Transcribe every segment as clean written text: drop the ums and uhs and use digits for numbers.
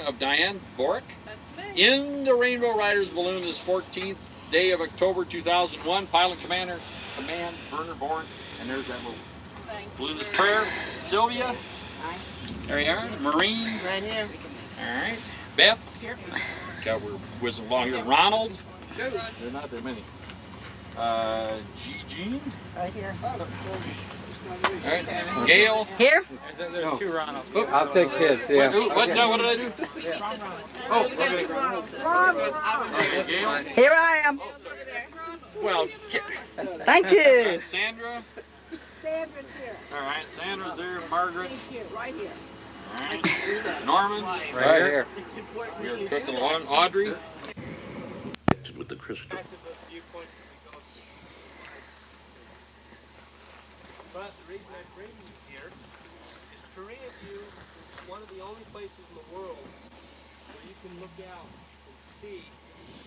Of Diane Borick. That's me. In the Rainbow Riders balloon this 14th day of October 2001. Pilot Command Werner Bourne. And there's that little balloonist prayer. Sylvia. Hi. There you are. Marine. Right here. All right. Beth. Here. God, we're whizzing along here. Ronald. There are not that many. Jean. Right here. All right. Gail. Here? There's two Ronalds. Oh, I'll take his, yeah. What did I do? Oh, okay. Gail. Here I am. Well, Thank you. and Sandra. Sandra's here. All right, Sandra's there. Margaret. Thank you. Right here. All right. Norman. Right here. We're cooking along. Audrey. With the crystal. But the reason I bring you here is Korea View is one of the only places in the world where you can look out and see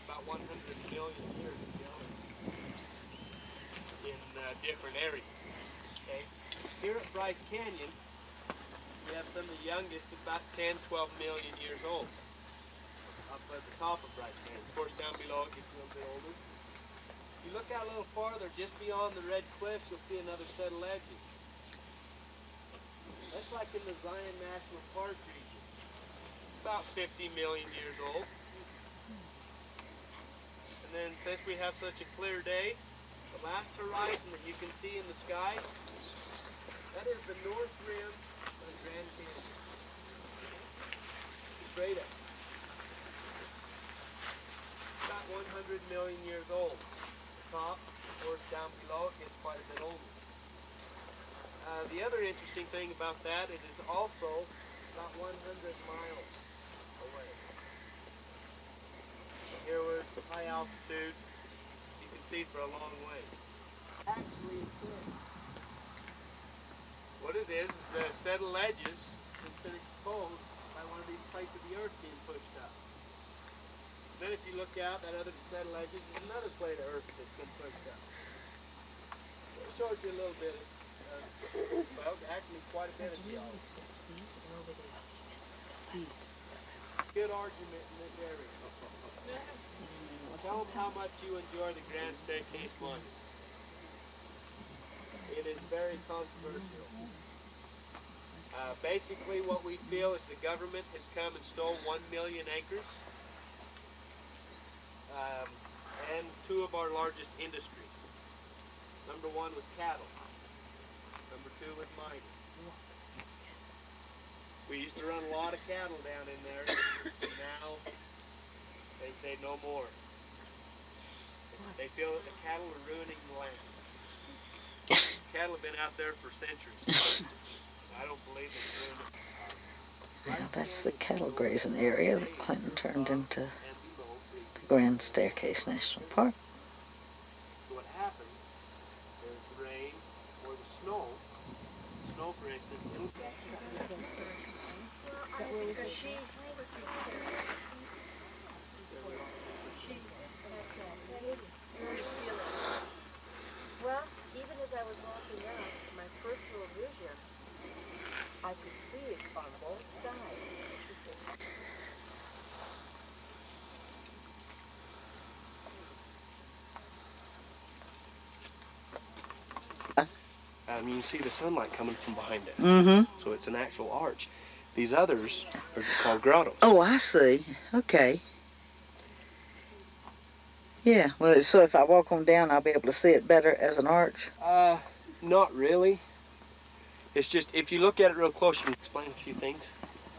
about 100 million years ago in different areas. Okay? Here at Bryce Canyon, we have some of the youngest, about 10, 12 million years old, up at the top of Bryce Canyon. Of course, down below it gets a little bit older. If you look out a little farther, just beyond the red cliffs, you'll see another set of ledges. That's like in the Zion National Park region. About 50 million years old. And then since we have such a clear day, the last horizon that you can see in the sky, that is the north rim of the Grand Canyon. Straight up. About 100 million years old. Top, of course, down below it gets quite a bit older. The other interesting thing about that, it is also about 100 miles away. Here we're at high altitude, you can see for a long way. Actually, it's this. What it is a set of ledges that's been exposed by one of these plates of the earth being pushed up. Then if you look out, that other set of ledges is another plate of earth that's been pushed up. So it shows you a little bit of, well, actually quite a bit of geology. Good argument in this area. Tell them how much you enjoy the Grand Staircase Monument. It is very controversial. Basically what we feel is the government has come and stole 1 million acres. And two of our largest industries. Number one was cattle. Number two was mining. We used to run a lot of cattle down in there. Now they say no more. They feel that the cattle are ruining the land. Cattle have been out there for centuries. I don't believe it's ruined it. Well, that's the cattle grazing area that Clinton turned into the Grand Staircase National Park. So what happens is the rain or the snow, for instance, it'll Well, even as I was walking up, my peripheral vision, I could see it on both sides. you can see the sunlight coming from behind it. Mm-hmm. So it's an actual arch. These others are called grottos. Oh, I see. Okay. Yeah, well, so if I walk on down, I'll be able to see it better as an arch? Not really. It's just, if you look at it real close, you can explain a few things.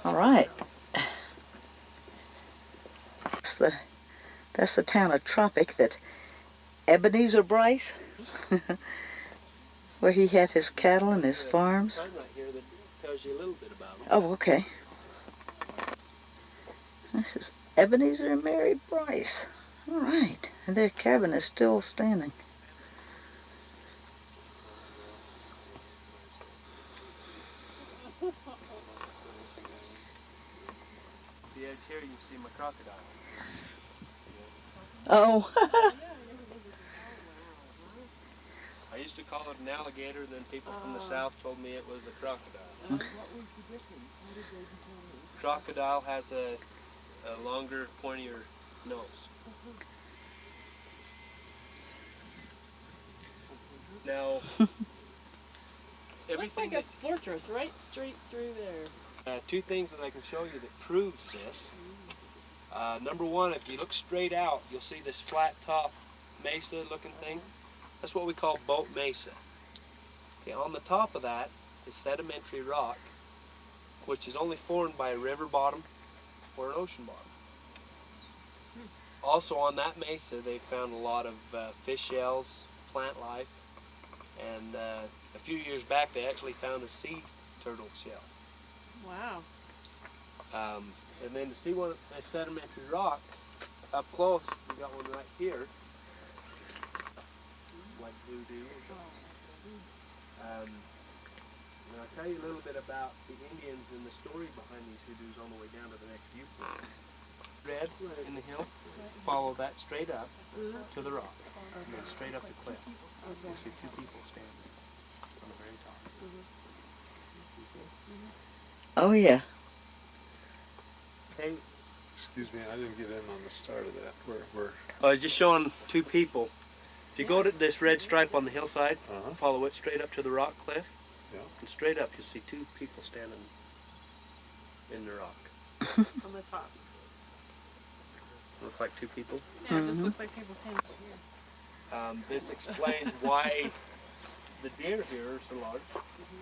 All right. That's the town of Tropic that Ebenezer Bryce, where he had his cattle and his farms. Sign right here that tells you a little bit about it. Oh, okay. This is Ebenezer and Mary Bryce. All right, and their cabin is still standing. The edge here, you see my crocodile. Oh. I used to call it an alligator, then people from the south told me it was a crocodile. What was the difference? How did they determine? crocodile has a longer, pointier nose. Now, everything Looks like a fortress right straight through there. two things that I can show you that proves this. Number one, if you look straight out, you'll see this flat top mesa looking thing. That's what we call boat mesa. Okay, on the top of that is sedimentary rock, which is only formed by a river bottom or an ocean bottom. Also on that mesa, they found a lot of fish shells, plant life, and a few years back they actually found a sea turtle shell. Wow. And then to see one of the sedimentary rock up close, we got one right here, like voodoo or something. And I'll tell you a little bit about the Indians and the story behind these hoodoos on the way down to the next viewpoint. Red in the hill, follow that straight up to the rock, and then straight up the cliff. You'll see two people standing on the very top. Oh, yeah. Okay, Excuse me, I didn't get in on the start of that. Where? I was just showing two people. If you go to this red stripe on the hillside, follow it straight up to the rock cliff, and straight up you'll see two people standing in the rock. On the top. Look like two people. Yeah, it just looks like people standing here. This explains why the deer here are so large.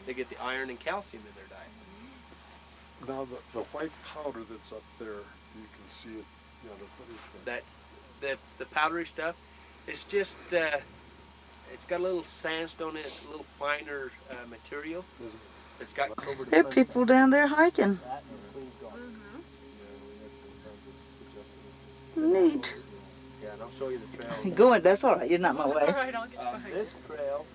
They get the iron and calcium in their diet. Now the white powder that's up there, you can see it. Yeah, what is that? That's the powdery stuff. It's just it's got a little sandstone in it. It's a little finer material. It's got over There are people down there hiking. Neat. Yeah, and I'll show you the trail. Go on, that's all right. You're not in my way. All right, I'll get you behind. This trail.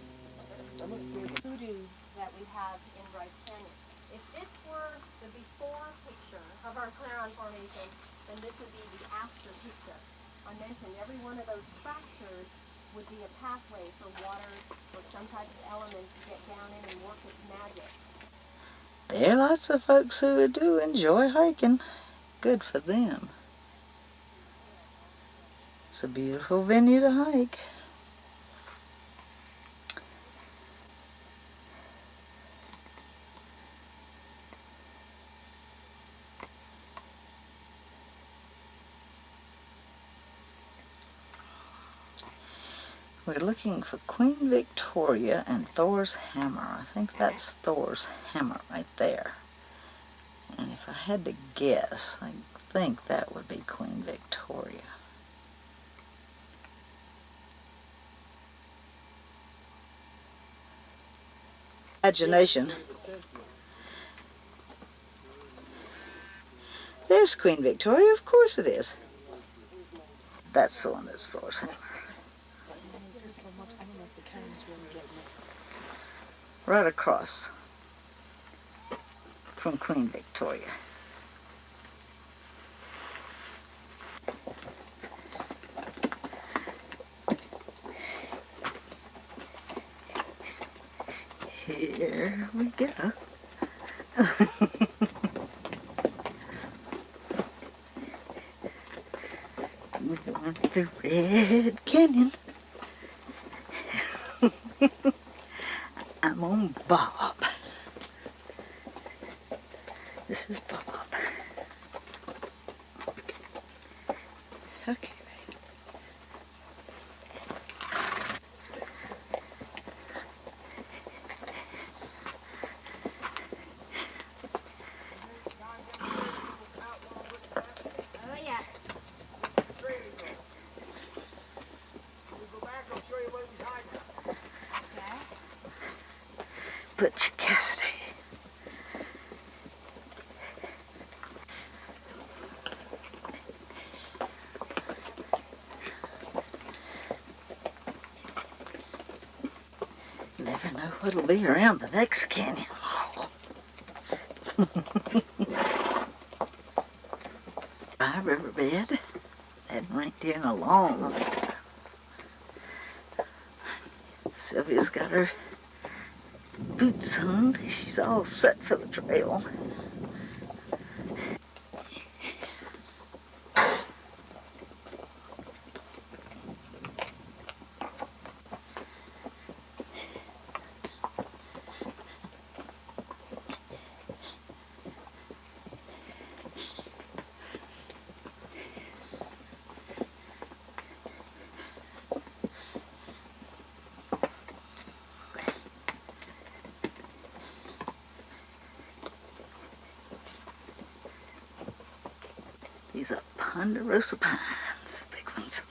Hoodoo that we have in Bryce Canyon. If this were the before picture of our Claron Formation, then this would be the after picture. I mentioned every one of those fractures would be a pathway for water or some type of element to get down in and work its magic. There are lots of folks who do enjoy hiking. Good for them. It's a beautiful venue to hike. We're looking for Queen Victoria and Thor's hammer. I think that's Thor's hammer right there. And if I had to guess, I think that would be Queen Victoria. Imagination. There's Queen Victoria, of course it is. That's the one that's Thor's hammer. Right across from Queen Victoria. Here we go. We're going through Red Canyon. I'm on Bob. This is Bob. Okay, babe. Oh yeah. Butch Cassidy. Never know what'll be around the next canyon wall. Dry riverbed. Hadn't rained here in a long time. Sylvia's got her boots on. She's all set for the trail. These are ponderosa pines, big ones.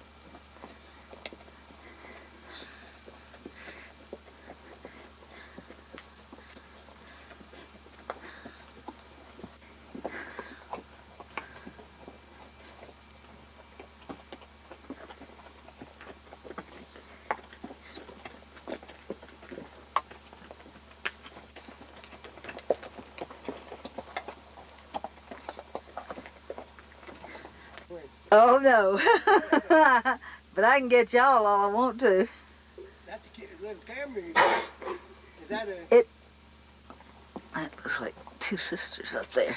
Oh no, but I can get y'all all I want to. That's a little camera. Is that a... That looks like two sisters up there.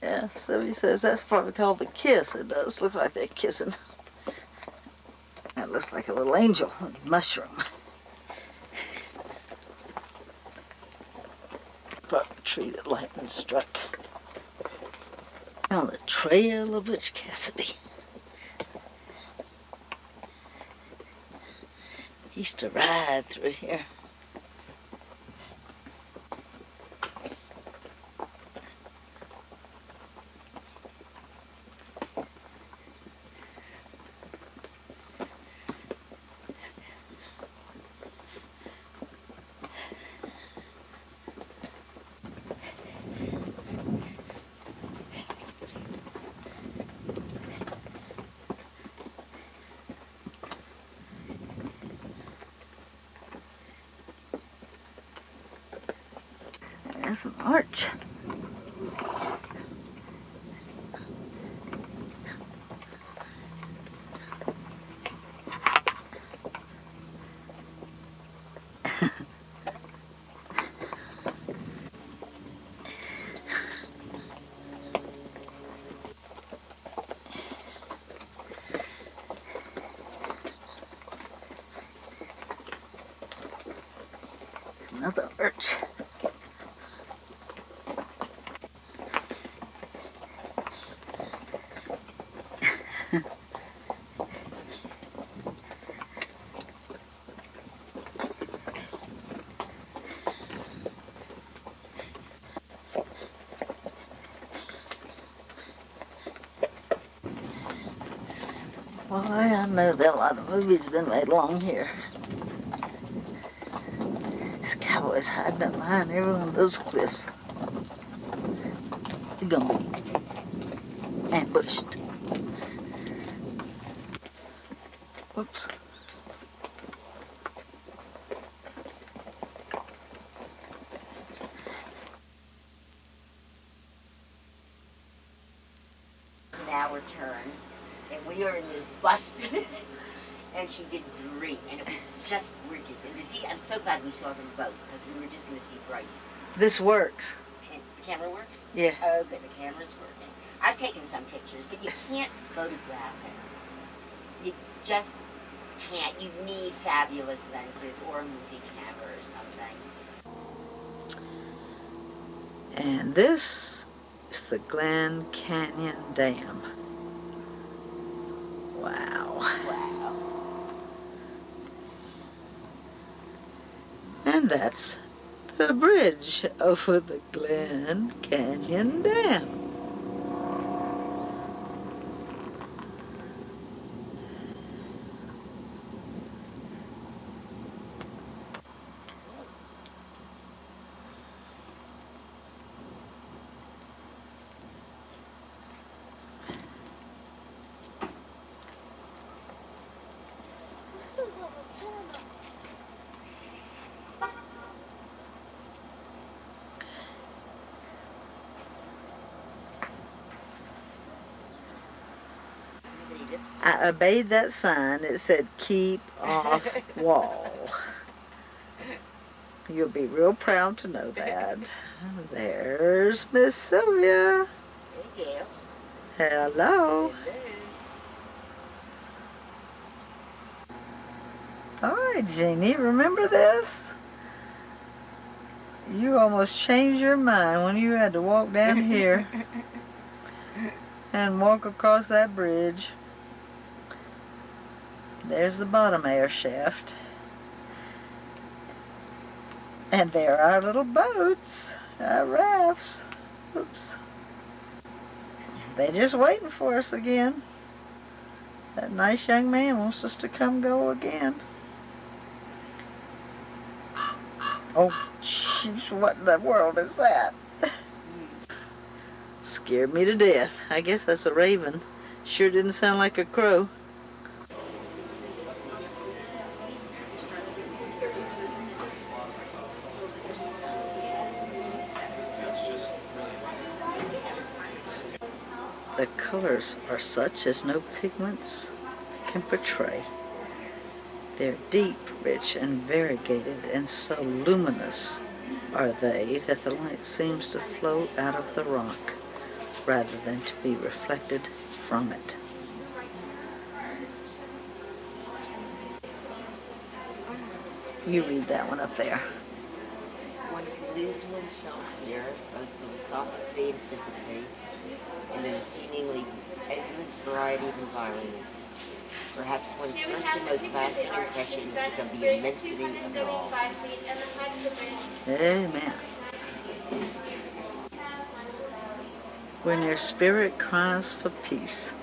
Yeah, Sylvia says that's probably called the kiss. It does look like they're kissing. That looks like a little angel, a mushroom. Probably a tree that lightning struck. On the trail of Butch Cassidy. He used to ride through here. There's an arch. Another arch. Well, I know that a lot of movies have been made along here. This cowboy's hiding up behind every one of those cliffs. He's gonna be ambushed. Whoops. Hour turns, and we are in this bus, and she did great, and it was just gorgeous. And to see, I'm so glad we saw them both, because we were just going to see Bryce. This works. And the camera works? Yeah. Oh, good, the camera's working. I've taken some pictures, but you can't photograph it. You just can't. You need fabulous lenses or a movie camera or something. And this is the Glen Canyon Dam. Wow. Wow. And that's the bridge over the Glen Canyon Dam. I obeyed that sign. It said, "Keep off wall." You'll be real proud to know that. There's Miss Sylvia. Hey, Gail. Hello. All right, Jeannie, remember this? You almost changed your mind when you had to walk down here and walk across that bridge. There's the bottom air shaft. And there are our little boats, our rafts. Oops. They're just waiting for us again. That nice young man wants us to come go again. Oh, jeez, what in the world is that? Scared me to death. I guess that's a raven. Sure didn't sound like a crow. The colors are such as no pigments can portray. They're deep, rich, and variegated, and so luminous are they that the light seems to flow out of the rock rather than to be reflected from it. You read that one up there. One can lose oneself here, both philosophically and physically, in a seemingly endless variety of environments. Perhaps one's first and most lasting impression is of the immensity of it all. Amen. When your spirit cries for peace.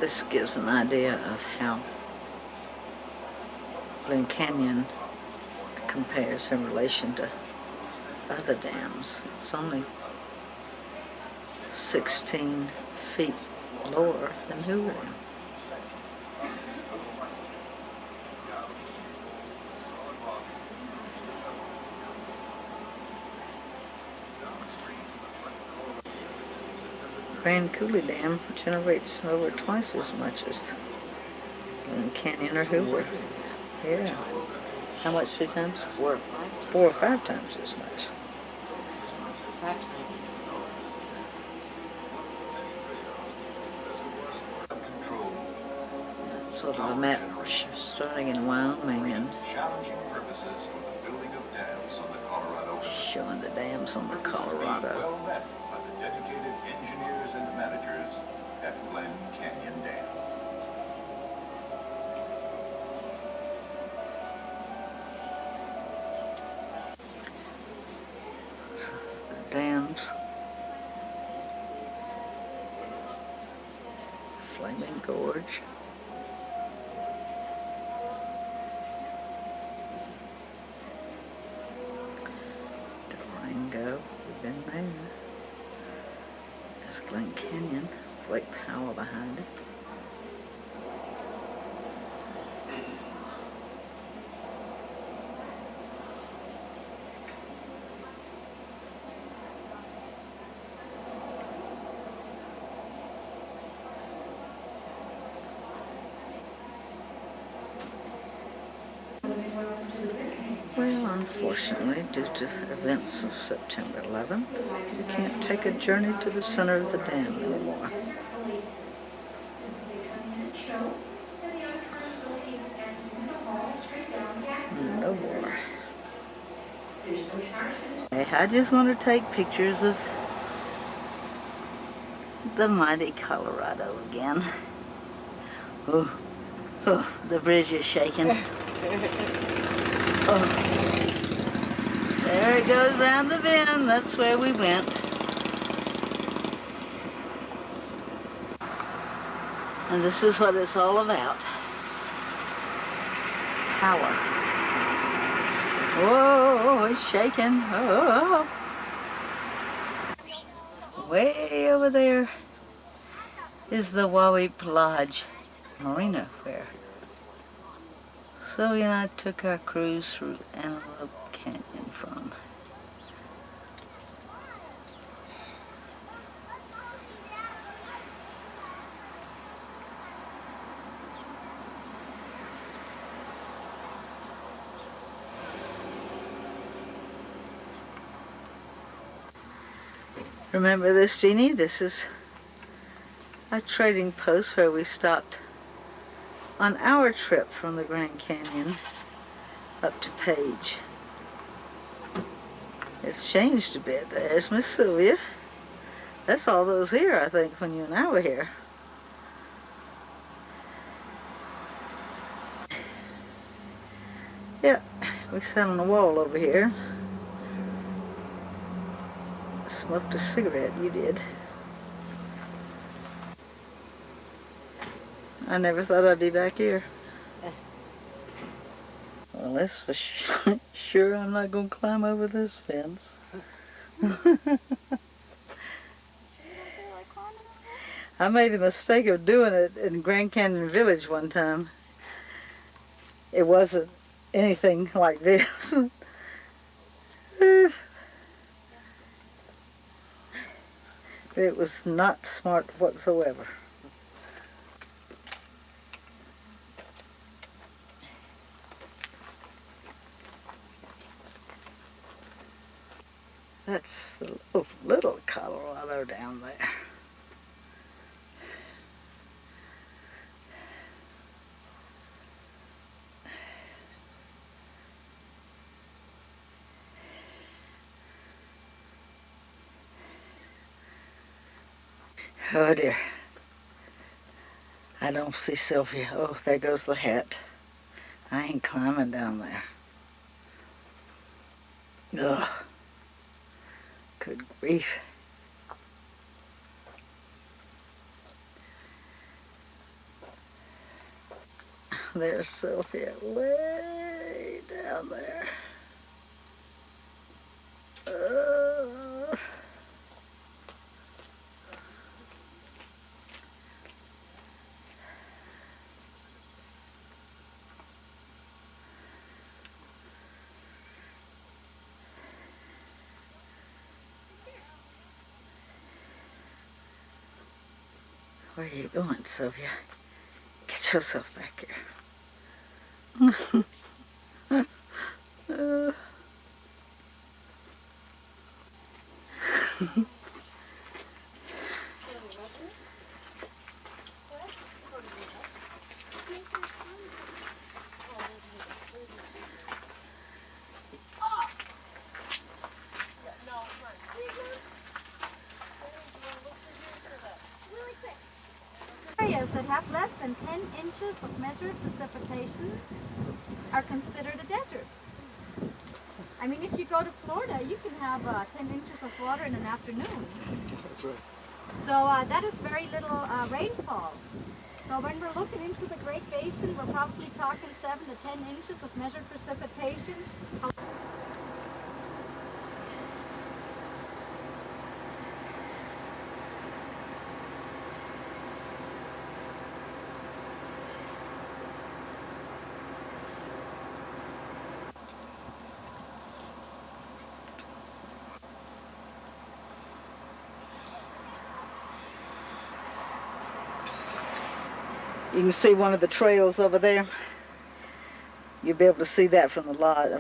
This gives an idea of how Glen Canyon compares in relation to other dams. It's only 16 feet lower than Hoover Dam. Grand Coulee Dam generates over twice as much as Glen Canyon or Hoover. Yeah. How much 3 times? 4 or 5. 4 or 5 times as much. 5 times. That's sort of a map starting in Wyoming and challenging purposes for the building of dams on the Colorado River. showing the dams on the Colorado. Well met by the dedicated engineers and managers at Glen Canyon Dam. Dams. Flaming Gorge. Durango, we've been there. There's Glen Canyon, with Lake Powell behind it. Well, unfortunately, due to events of September 11th, you can't take a journey to the center of the dam anymore. No more. Hey, I just want to take pictures of the mighty Colorado again. Oh, the bridge is shaking. Oh. There it goes round the bend. That's where we went. And this is what it's all about. Power. Whoa, it's shaking. Oh. Way over there is the Waweep Lodge Marina where Sylvia and I took our cruise through Antelope Canyon from. Remember this, Jeannie? This is a trading post where we stopped on our trip from the Grand Canyon up to Page. It's changed a bit. There's Miss Sylvia. That's all those here, I think, when you and I were here. Yeah, we sat on the wall over here. Smoked a cigarette, you did. I never thought I'd be back here. Well, that's for sure I'm not going to climb over this fence. I made the mistake of doing it in Grand Canyon Village one time. It wasn't anything like this. It was not smart whatsoever. That's the little Colorado down there. Oh dear. I don't see Sylvia. Oh, there goes the hat. I ain't climbing down there. Ugh. Good grief. There's Sylvia way down there. Where are you going, Sylvia? Get yourself back here. Areas that have less than 10 inches of measured precipitation are considered a desert. I mean, if you go to Florida, you can have 10 inches of water in an afternoon. That's right. So that is very little rainfall. So when we're looking into the Great Basin, we're probably talking 7 to 10 inches of measured precipitation. You can see one of the trails over there. You'll be able to see that from the lot,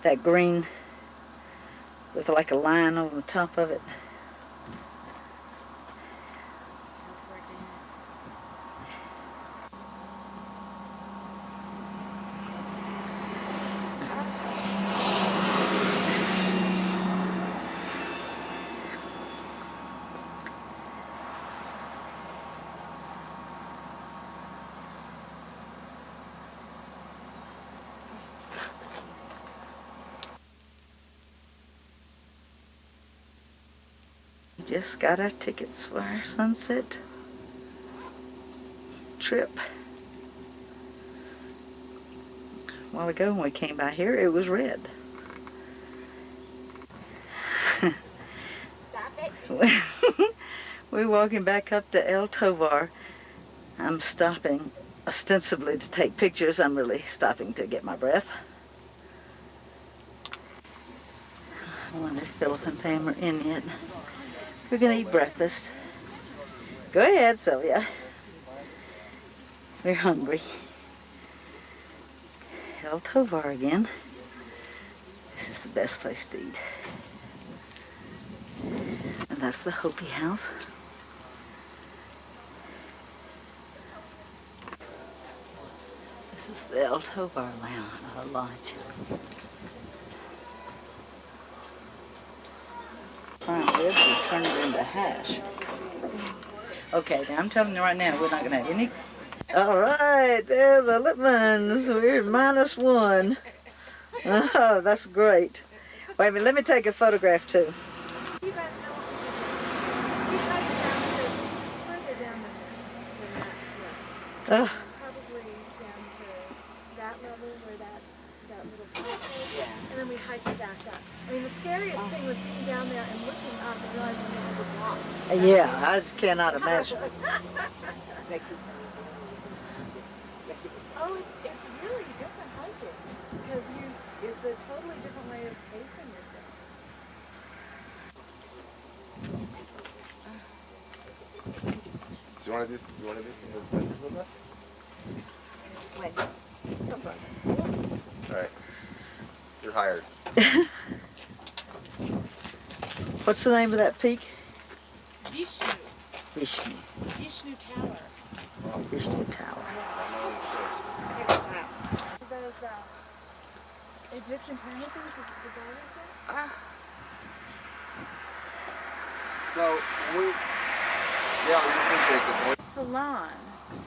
that green with like a line over the top of it. Just got our tickets for our sunset trip. A while ago when we came by here, it was red. We're walking back up to El Tovar. I'm stopping ostensibly to take pictures. I'm really stopping to get my breath. I wonder if Philip and Pam are in yet. We're gonna eat breakfast. Go ahead, Sylvia. We're hungry. El Tovar again. This is the best place to eat. And that's the Hopi house. This is the El Tovar Lodge. Prime ribs and turn it into hash. Okay, now I'm telling you right now, we're not going to have any. All right, there the Lipmans. We're -1. Oh, that's great. Wait a minute, let me take a photograph too. You guys know what we did. We hiked down to further down than that. Oh. Probably down to that level where that little place is. Yeah. And then we hiked back up. I mean, the scariest thing was being down there and looking up and realizing we had to walk. Yeah, I cannot imagine. Oh, it's really different hiking because it's a totally different way of pacing yourself. Do you want to do adventures with us? When? Sometime. All right. You're hired. What's the name of that peak? Vishnu. Vishnu. Vishnu Tower. Oh, Vishnu Tower. Those Egyptian pyramids, is that what? So, we appreciate this. Salon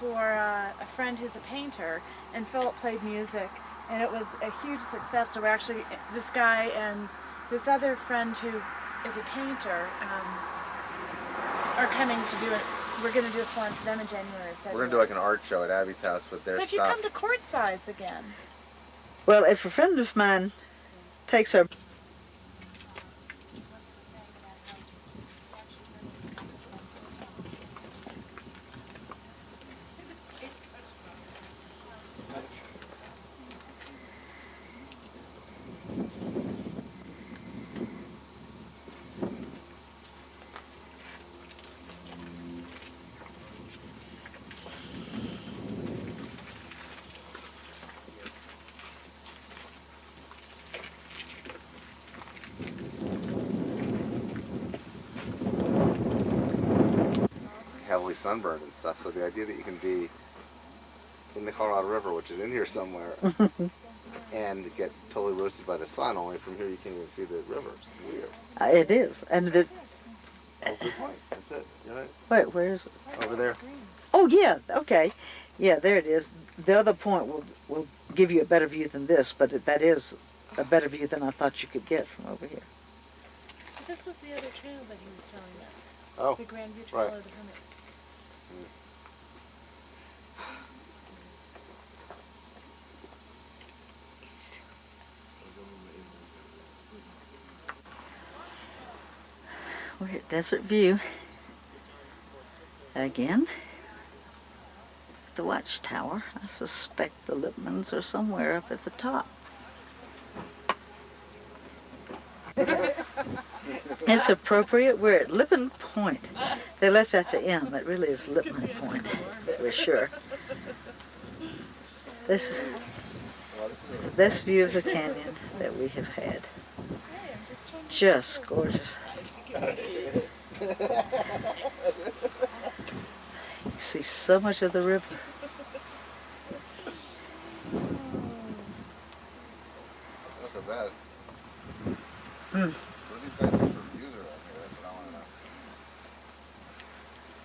for a friend who's a painter, and Philip played music, and it was a huge success. So we're actually, this guy and this other friend who is a painter are coming to do it. We're going to do a salon for them in January. We're going to do like an art show at Abby's house with their stuff. So if you come to courtsides again. Well, if a friend of mine takes her. heavily sunburned and stuff, so the idea that you can be in the Colorado River, which is in here somewhere, and get totally roasted by the sun, only from here you can't even see the river. It's weird. It is, and the. That's it. You know it? Wait, where is it? Over there. Oh yeah, okay, yeah, there it is. The other point will give you a better view than this, but that is a better view than I thought you could get from over here. So this was the other trail that he was telling us. Oh, the Grandview Trail right. or the Hermit. We're at Desert View again. The watchtower. I suspect the Lipmans are somewhere up at the top. It's appropriate. We're at Lippin Point. They left out the M. It really is Lippman Point, we're sure. This is the best view of the canyon that we have had. Just gorgeous. You see so much of the river. That's not so bad. Hmm. What do these guys do for views around here? That's what I want to know.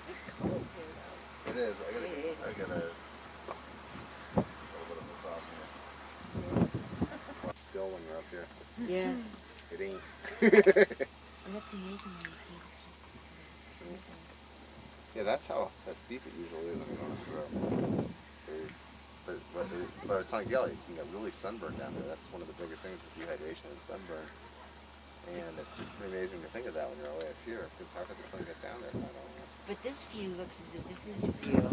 It's cold here, though. It is. I gotta a little bit of a problem here. Still when you're up here. Yeah. It ain't. And that's amazing when you see it. Yeah, that's how steep it usually is when you're going through. But I was telling Gail, you can get really sunburned down there. That's one of the biggest things is dehydration and sunburn. And it's just amazing to think of that when you're away up here. Because how could the sun get down there? I don't know. But this view looks as if this is your view.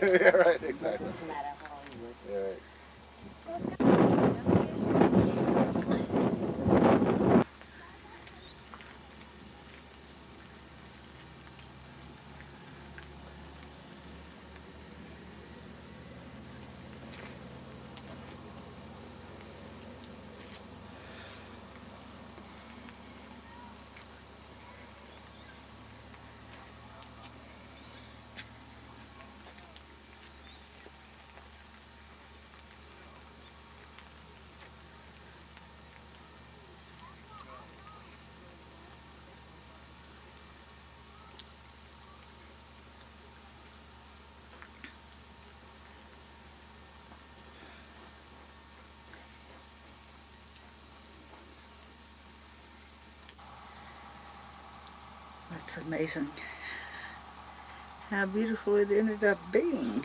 Yeah, right, exactly. Looking at Hollywood. Yeah, right. It's amazing how beautiful it ended up being.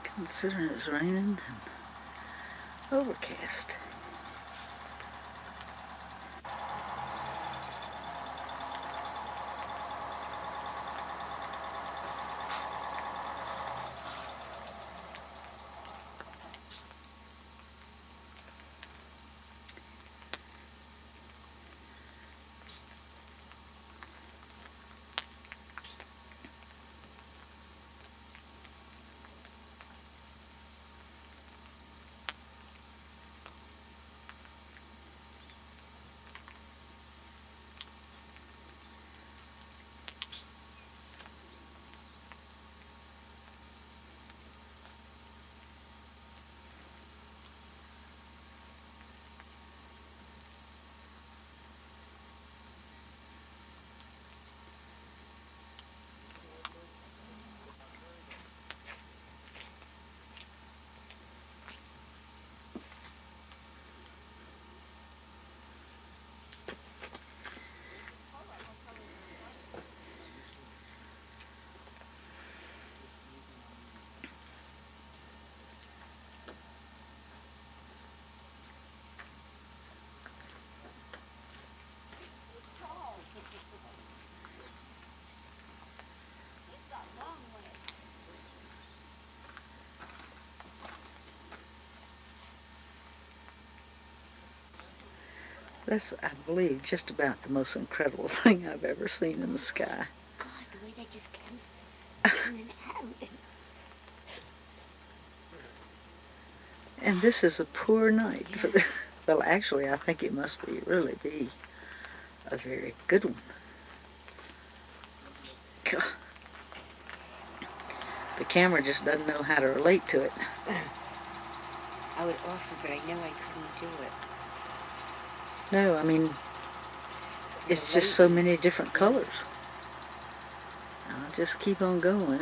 Considering it's raining and overcast. That's, I believe, just about the most incredible thing I've ever seen in the sky. God, the way that just comes turning out. And this is a poor night. Yeah. Well, actually, I think it must really be a very good one. God. The camera just doesn't know how to relate to it. I would offer, but I know I couldn't do it. No, I mean, it's just so many different colors. I'll just keep on going.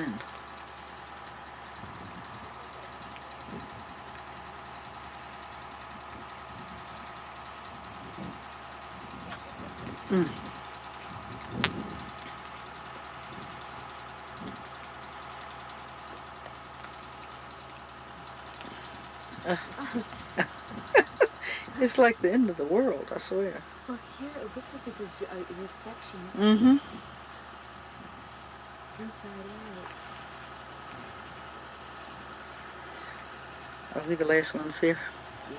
And it's like the end of the world, I swear. Well, here it looks like it's a reflection. Mm-hmm. Inside out. Are we the last ones here? Yeah.